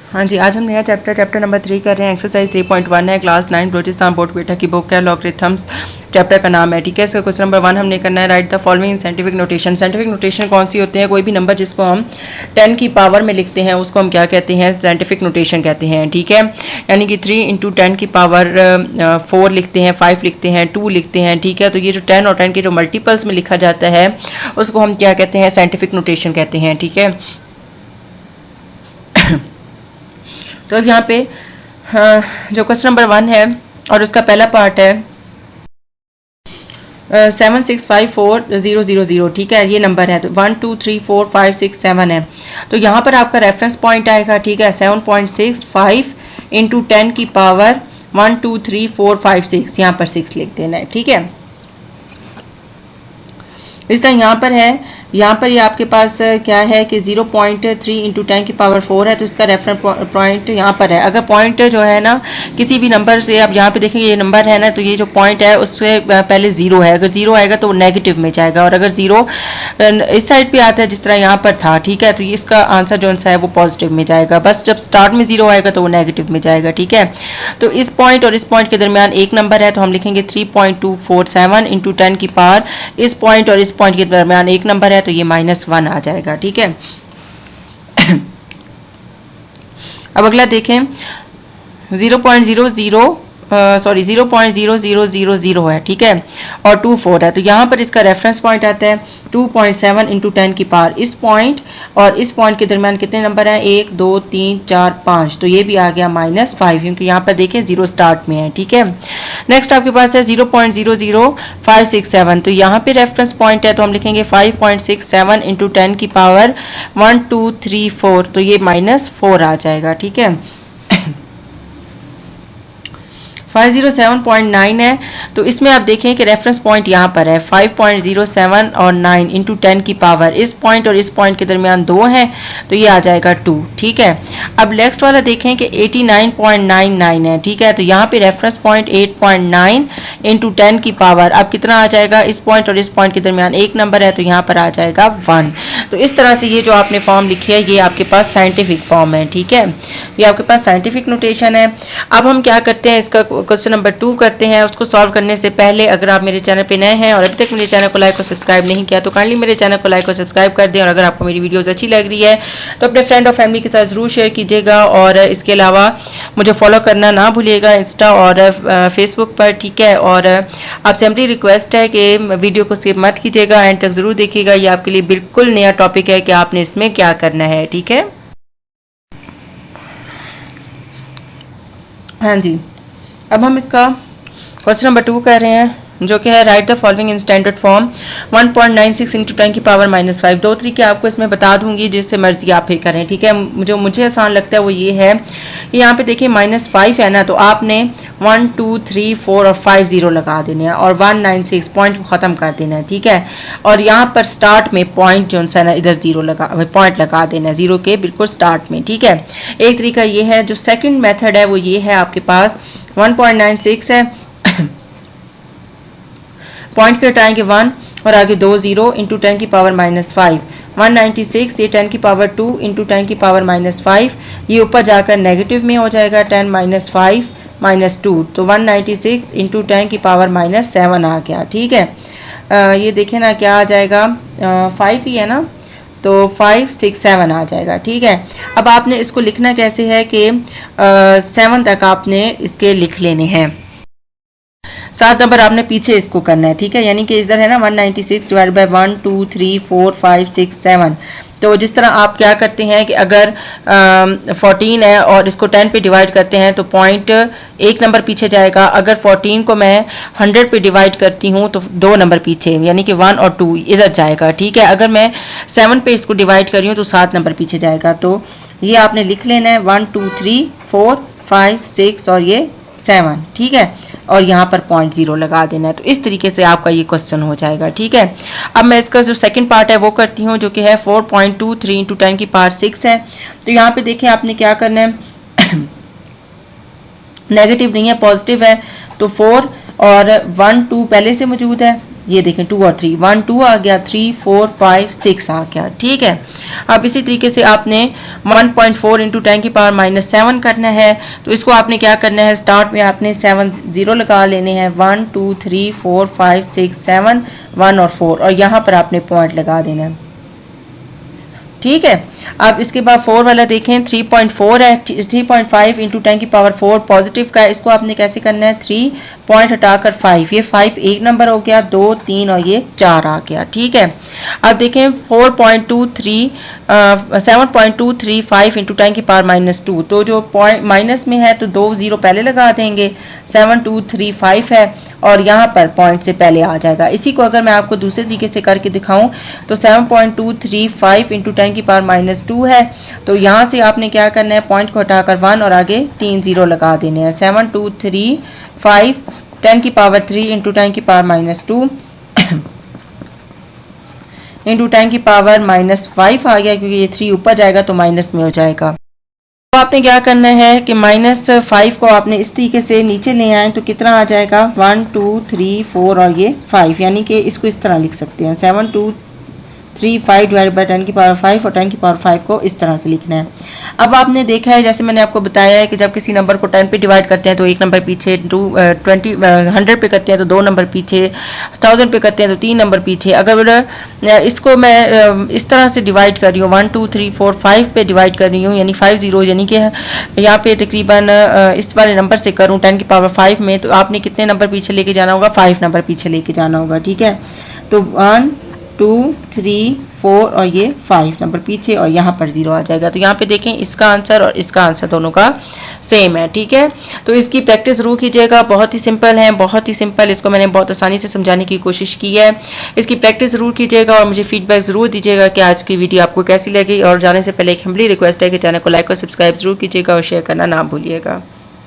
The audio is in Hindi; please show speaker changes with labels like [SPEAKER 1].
[SPEAKER 1] हाँ जी, आज हम नया चैप्टर नंबर 3 कर रहे हैं। एक्सरसाइज 3.1 है, क्लास 9 बलूचिस्तान बोर्ड बेटा की बुक है, लॉगरिथम्स चैप्टर का नाम है। ठीक है, इसका क्वेश्चन नंबर 1 हमने करना है, right the following in scientific notation. Scientific notation कौन सी होती है? कोई भी नंबर जिसको हम 10 की पावर में लिखते हैं उसको हम क्या कहते हैं? साइंटिफिक नोटेशन कहते हैं। ठीक है, यानी कि 3 इंटू 10 की पावर 4 लिखते हैं, 5 लिखते हैं, 2 लिखते हैं। ठीक है, तो ये जो 10 और 10 के जो मल्टीपल्स में लिखा जाता है उसको हम क्या कहते हैं? साइंटिफिक नोटेशन कहते हैं। ठीक है, तो अब यहाँ पे जो क्वेश्चन नंबर 1 है और उसका पहला पार्ट है 7654000। ठीक है, ये नंबर है, तो 1 2 3 4 5 6 7 है। तो यहाँ पर आपका रेफरेंस पॉइंट आएगा। ठीक है, 7.65 इंटू 10 की पावर 1 2 3 4 5 6, यहाँ पर 6 लिख देना है। ठीक है, इस तरह यहाँ पर है, यहाँ पर ये आपके पास क्या है कि 0.3 इंटू 10 की पावर 4 है, तो इसका रेफरेंस पॉइंट यहाँ पर है। अगर पॉइंट जो है ना किसी भी नंबर से, आप यहाँ पे देखेंगे ये नंबर है ना, तो ये जो पॉइंट है उससे पहले 0 है। अगर 0 आएगा तो वो नेगेटिव में जाएगा, और अगर 0 इस साइड पे आता है जिस तरह यहाँ पर था, ठीक है, तो इसका आंसर जो है वो पॉजिटिव में जाएगा। बस जब स्टार्ट में 0 आएगा तो वो नेगेटिव में जाएगा। ठीक है, तो इस पॉइंट और इस पॉइंट के दरमियान एक नंबर है, तो हम लिखेंगे 3.247 इंटू 10 की पावर। इस पॉइंट और इस पॉइंट के दरमियान एक नंबर है, तो ये -1 आ जाएगा। ठीक है, अब अगला देखें, 0.0000 है। ठीक है, और 24 है, तो यहाँ पर इसका रेफरेंस पॉइंट आता है 2.7 इंटू 10 की पावर। इस पॉइंट और इस पॉइंट के दरमियान कितने नंबर हैं? 1 2 3 4 5, तो ये भी आ गया -5, क्योंकि यहाँ पर देखिए 0 स्टार्ट में है। ठीक है, नेक्स्ट आपके पास है 0.00567, तो यहाँ पे रेफरेंस पॉइंट है, तो हम लिखेंगे 5.67 इंटू 10 की पावर 1 2 3 4, तो ये -4 आ जाएगा। ठीक है, 507.9 है, तो इसमें आप देखें कि रेफरेंस पॉइंट यहाँ पर है 5.07 और 9 इंटू 10 की पावर। इस पॉइंट और इस पॉइंट के दरमियान 2 है, तो ये आ जाएगा 2। ठीक है, अब नेक्स्ट वाला देखें कि 89.99 है। ठीक है, तो यहाँ पे रेफरेंस पॉइंट 8.9 इंटू 10 की पावर, अब कितना आ जाएगा? इस पॉइंट और इस पॉइंट के दरमियान एक नंबर है, तो यहाँ पर आ जाएगा 1। तो इस तरह से ये जो आपने फॉर्म लिखी है ये आपके पास साइंटिफिक फॉर्म है। ठीक है, ये आपके पास साइंटिफिक नोटेशन है। अब हम क्या करते हैं, इसका क्वेश्चन नंबर 2 करते हैं। उसको सॉल्व करने से पहले अगर आप मेरे चैनल पे नए हैं और अभी तक मेरे चैनल को लाइक और सब्सक्राइब नहीं किया, तो काइंडली मेरे चैनल को लाइक और सब्सक्राइब कर दें। और अगर आपको मेरी वीडियोस अच्छी लग रही है तो अपने फ्रेंड और फैमिली के साथ जरूर शेयर कीजिएगा। और इसके अलावा मुझे फॉलो करना ना भूलिएगा इंस्टा और फेसबुक पर। ठीक है, और आपसे हमारी रिक्वेस्ट है कि वीडियो को स्किप मत कीजिएगा, एंड तक जरूर देखिएगा। ये आपके लिए बिल्कुल नया टॉपिक है कि आपने इसमें क्या करना है। ठीक है, हाँ जी, अब हम इसका क्वेश्चन नंबर 2 कर रहे हैं, जो कि है right the following in standard form 1.96 into 10 की पावर -5। 2 तरीके आपको इसमें बता दूंगी, जिससे मर्जी आप ही करें। ठीक है, जो मुझे आसान लगता है वो ये है कि यहाँ पे देखिए -5 है ना, तो आपने 1 2 3 4 और 5 0 लगा देने हैं, और 196 पॉइंट को खत्म कर देना है। ठीक है, और यहाँ पर स्टार्ट में पॉइंट जो है ना इधर 0 लगा पॉइंट लगा देना है, 0 के बिल्कुल स्टार्ट में। ठीक है, एक तरीका ये है। जो सेकंड मेथड है वो ये है, आपके पास 1.96 है, पॉइंट के हटाएंगे 1 और आगे 2 0 इंटू 10 की पावर -5। 196 ये 10 की पावर 2 इंटू 10 की पावर -5, ये ऊपर जाकर नेगेटिव में हो जाएगा 10 -5 -2, तो 196 इंटू 10 की पावर -7 आ गया। ठीक है, ये देखें ना क्या आ जाएगा, 5 ही है ना, तो 5 6 7 आ जाएगा। ठीक है, अब आपने इसको लिखना कैसे है कि 7 तक आपने इसके लिख लेने हैं, 7 नंबर आपने पीछे इसको करना है। ठीक है, यानी कि इधर है ना 196 डिवाइड बाय 1 2 3 4 5 6 7। तो जिस तरह आप क्या करते हैं कि अगर 14 है और इसको 10 पे डिवाइड करते हैं तो पॉइंट एक नंबर पीछे जाएगा। अगर 14 को मैं 100 पे डिवाइड करती हूँ तो 2 नंबर पीछे, यानी कि 1 और 2 इधर जाएगा। ठीक है, अगर मैं 7 पे इसको डिवाइड कर रही हूँ तो 7 नंबर पीछे जाएगा। तो ये आपने लिख लेना है 1 2 3 4 5 6 और ये 7। ठीक है, और यहाँ पर 0.0 लगा देना है। तो इस तरीके से आपका ये क्वेश्चन हो जाएगा। ठीक है, अब मैं इसका जो सेकंड पार्ट है वो करती हूँ, जो कि है 4.23 इंटू 10 की पावर 6 है। तो यहाँ पे देखें आपने क्या करना है, नेगेटिव नहीं है पॉजिटिव है, तो 4 और 1 2 पहले से मौजूद है, ये देखें 2 और 3, 1 2 आ गया, 3 4 5 6 आ गया। ठीक है, अब इसी तरीके से आपने 1.4 इंटू 10 की पावर माइनस 7 करना है। तो इसको आपने क्या करना है, स्टार्ट में आपने 7 जीरो लगा लेने हैं, 1 2 3 4 5 6 7 1 और 4, और यहाँ पर आपने पॉइंट लगा देना है। ठीक है, अब इसके बाद 4 वाला देखें, 3.4 है, 3.5 इंटू 10 की पावर 4 पॉजिटिव का है। इसको आपने कैसे करना है, 3 पॉइंट हटाकर 5, ये 5 एक नंबर हो गया, 2 3 और ये 4 आ गया। ठीक है, अब देखें 7.235 इंटू 10 की पावर माइनस 2, तो जो पॉइंट माइनस में है तो 2 जीरो पहले लगा देंगे, 7235 है और यहाँ पर पॉइंट से पहले आ जाएगा। इसी को अगर मैं आपको दूसरे तरीके से करके दिखाऊं तो 7.235 इंटू 10 की पावर माइनस 2 है, तो यहाँ से आपने क्या करना है, पॉइंट को हटाकर 1 और आगे 3 जीरो लगा देने हैं। 7235 10 की पावर 3 इंटू 10 की पावर माइनस 2 इंटू 10 की पावर माइनस 5 आ गया, क्योंकि ये 3 ऊपर जाएगा तो माइनस में हो जाएगा। तो आपने क्या करना है कि -5 को आपने इस तरीके से नीचे ले आए तो कितना आ जाएगा, 1 2 3 4 और ये 5, यानी कि इसको इस तरह लिख सकते हैं, 7235 डिवाइड बाई 10 की पावर 5 और 10 की पावर 5 को इस तरह से लिखना है। अब आपने देखा है, जैसे मैंने आपको बताया है कि जब किसी नंबर को 10 पे डिवाइड करते हैं तो एक नंबर पीछे, 100 पे करते हैं तो 2 नंबर पीछे, 1000 पे करते हैं तो 3 नंबर पीछे। अगर इसको मैं इस तरह से डिवाइड कर रही हूँ, 1 2 3 4 5 पे डिवाइड कर रही हूँ, यानी 5 0, यानी कि यहाँ पे तकरीबन इस वाले नंबर से करूँ 10 की पावर 5 में, तो आपने कितने नंबर पीछे लेके जाना होगा, 5 नंबर पीछे लेके जाना होगा। ठीक है, तो 1 2 3 4 और ये 5 नंबर पीछे और यहाँ पर 0 आ जाएगा। तो यहाँ पे देखें इसका आंसर और इसका आंसर दोनों का सेम है। ठीक है, तो इसकी प्रैक्टिस जरूर कीजिएगा, बहुत ही सिंपल है, बहुत ही सिंपल, इसको मैंने बहुत आसानी से समझाने की कोशिश की है। इसकी प्रैक्टिस जरूर कीजिएगा और मुझे फीडबैक जरूर दीजिएगा कि आज की वीडियो आपको कैसी लगी। और जाने से पहले एक हम्बली रिक्वेस्ट है कि चैनल को लाइक और सब्सक्राइब जरूर कीजिएगा और शेयर करना ना भूलिएगा।